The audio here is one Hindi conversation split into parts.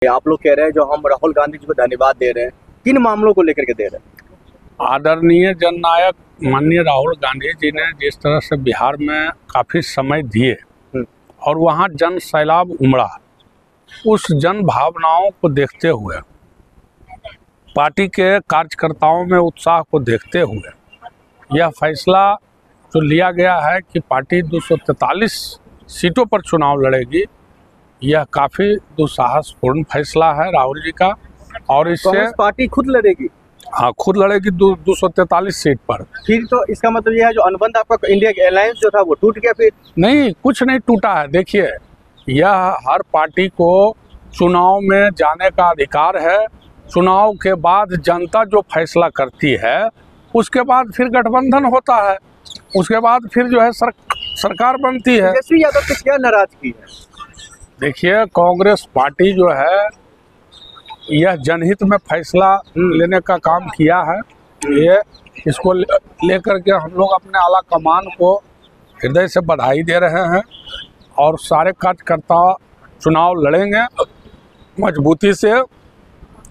आप लोग कह रहे हैं जो हम राहुल गांधी जी को धन्यवाद दे रहे हैं, किन मामलों को लेकर के दे रहे हैं? आदरणीय जननायक माननीय राहुल गांधी जी ने जिस तरह से बिहार में काफ़ी समय दिए और वहाँ जन सैलाब उमड़ा, उस जन भावनाओं को देखते हुए, पार्टी के कार्यकर्ताओं में उत्साह को देखते हुए यह फैसला जो लिया गया है कि पार्टी 243 सीटों पर चुनाव लड़ेगी, यह काफ़ी दुस्साहसपूर्ण फैसला है राहुल जी का। और इससे पार्टी खुद लड़ेगी? हाँ, खुद लड़ेगी 243 सीट पर। फिर तो इसका मतलब यह है जो अनुबंध आपका इंडिया अलायंस जो था वो टूट गया? फिर नहीं, कुछ नहीं टूटा है। देखिए, यह हर पार्टी को चुनाव में जाने का अधिकार है। चुनाव के बाद जनता जो फैसला करती है उसके बाद फिर गठबंधन होता है, उसके बाद फिर जो है सरकार बनती है। तेजस्वी यादव से क्या नाराजगी है? देखिए, कांग्रेस पार्टी जो है यह जनहित में फैसला लेने का काम किया है। ये इसको लेकर के हम लोग अपने आला कमान को हृदय से बधाई दे रहे हैं और सारे कार्यकर्ता चुनाव लड़ेंगे मजबूती से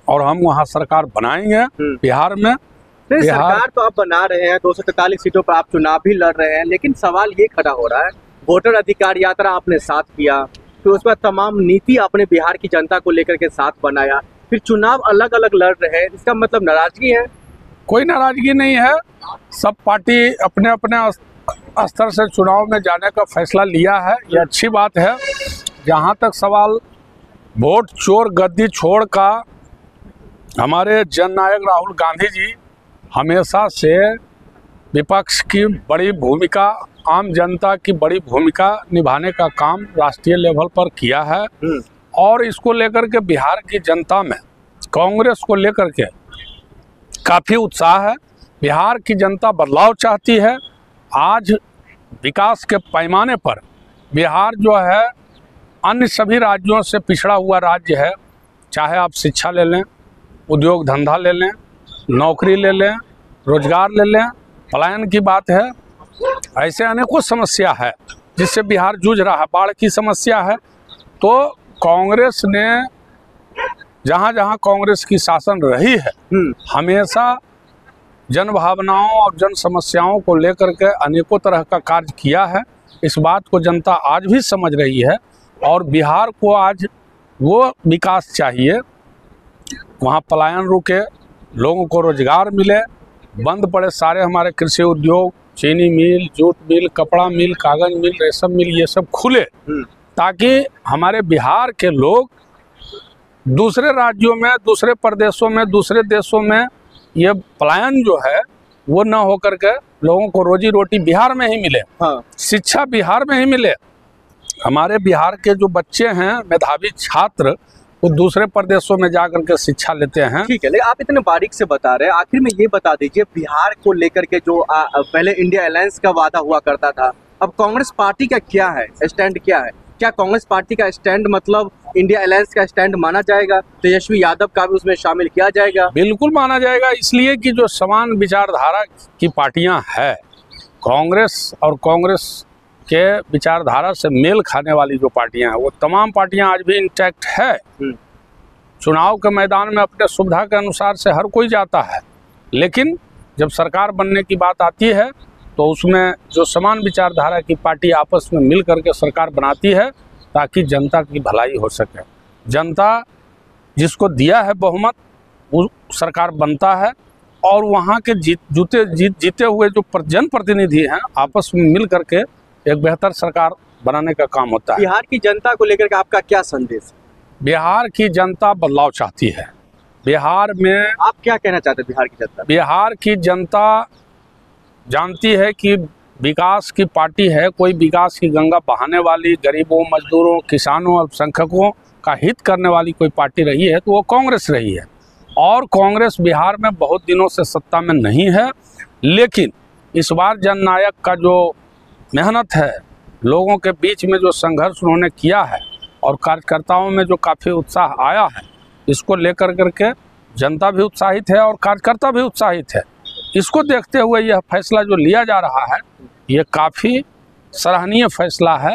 और हम वहाँ सरकार बनाएंगे बिहार में। सरकार तो आप बना रहे हैं, 243 सीटों पर आप चुनाव भी लड़ रहे हैं, लेकिन सवाल ये खड़ा हो रहा है, वोटर अधिकार यात्रा आपने साथ किया, फिर उस पर तमाम नीति आपने बिहार की जनता को लेकर के साथ बनाया, फिर चुनाव अलग अलग लड़ रहे हैं, इसका मतलब नाराजगी है? कोई नाराजगी नहीं है। सब पार्टी अपने अपने स्तर से चुनाव में जाने का फैसला लिया है, ये अच्छी बात है। जहाँ तक सवाल वोट चोर गद्दी छोड़ का, हमारे जननायक राहुल गांधी जी हमेशा से विपक्ष की बड़ी भूमिका, आम जनता की बड़ी भूमिका निभाने का काम राष्ट्रीय लेवल पर किया है और इसको लेकर के बिहार की जनता में कांग्रेस को लेकर के काफ़ी उत्साह है। बिहार की जनता बदलाव चाहती है। आज विकास के पैमाने पर बिहार जो है अन्य सभी राज्यों से पिछड़ा हुआ राज्य है। चाहे आप शिक्षा ले लें, उद्योग धंधा ले लें, नौकरी ले लें, रोजगार ले लें, पलायन की बात है, ऐसे अनेकों समस्या है जिससे बिहार जूझ रहा है। बाढ़ की समस्या है। तो कांग्रेस ने जहाँ जहाँ कांग्रेस की शासन रही है हमेशा जन भावनाओं और जन समस्याओं को लेकर के अनेकों तरह का कार्य किया है। इस बात को जनता आज भी समझ रही है और बिहार को आज वो विकास चाहिए, वहाँ पलायन रुके, लोगों को रोजगार मिले, बंद पड़े सारे हमारे कृषि उद्योग, चीनी मिल, जूट मिल, कपड़ा मिल, कागज मिल, रेशम मिल, ये सब खुले ताकि हमारे बिहार के लोग दूसरे राज्यों में, दूसरे प्रदेशों में, दूसरे देशों में ये पलायन जो है वो न हो करके लोगों को रोजी रोटी बिहार में ही मिले। शिक्षा बिहार में ही मिले। हमारे बिहार के जो बच्चे हैं मेधावी छात्र, वो दूसरे प्रदेशों में जाकर के शिक्षा लेते हैं। ठीक है, लेकिन आप इतने बारीक से बता रहे हैं, आखिर में ये बता दीजिए, बिहार को लेकर के जो पहले इंडिया अलायंस का वादा हुआ करता था, अब कांग्रेस पार्टी का क्या है स्टैंड, क्या है? क्या कांग्रेस पार्टी का स्टैंड मतलब इंडिया अलायंस का स्टैंड माना जाएगा? तेजस्वी यादव का भी उसमें शामिल किया जाएगा? बिल्कुल माना जाएगा, इसलिए कि जो समान विचारधारा की पार्टियां हैं, कांग्रेस और कांग्रेस के विचारधारा से मेल खाने वाली जो पार्टियां हैं, वो तमाम पार्टियां आज भी इंटैक्ट है। चुनाव के मैदान में अपने सुविधा के अनुसार से हर कोई जाता है, लेकिन जब सरकार बनने की बात आती है तो उसमें जो समान विचारधारा की पार्टी आपस में मिल करके सरकार बनाती है ताकि जनता की भलाई हो सके। जनता जिसको दिया है बहुमत, वो सरकार बनता है और वहाँ के जीते हुए जो जनप्रतिनिधि हैं आपस में मिल करके एक बेहतर सरकार बनाने का काम होता है। बिहार की जनता को लेकर के आपका क्या संदेश है? बिहार की जनता बदलाव चाहती है। बिहार में आप क्या कहना चाहते हैं? बिहार की जनता, बिहार की जनता जानती है कि विकास की पार्टी है, कोई विकास की गंगा बहाने वाली, गरीबों, मजदूरों, किसानों, अल्पसंख्यकों का हित करने वाली कोई पार्टी रही है तो वो कांग्रेस रही है। और कांग्रेस बिहार में बहुत दिनों से सत्ता में नहीं है, लेकिन इस बार जननायक का जो मेहनत है, लोगों के बीच में जो संघर्ष उन्होंने किया है और कार्यकर्ताओं में जो काफ़ी उत्साह आया है, इसको लेकर करके जनता भी उत्साहित है और कार्यकर्ता भी उत्साहित है। इसको देखते हुए यह फैसला जो लिया जा रहा है, ये काफ़ी सराहनीय फैसला है।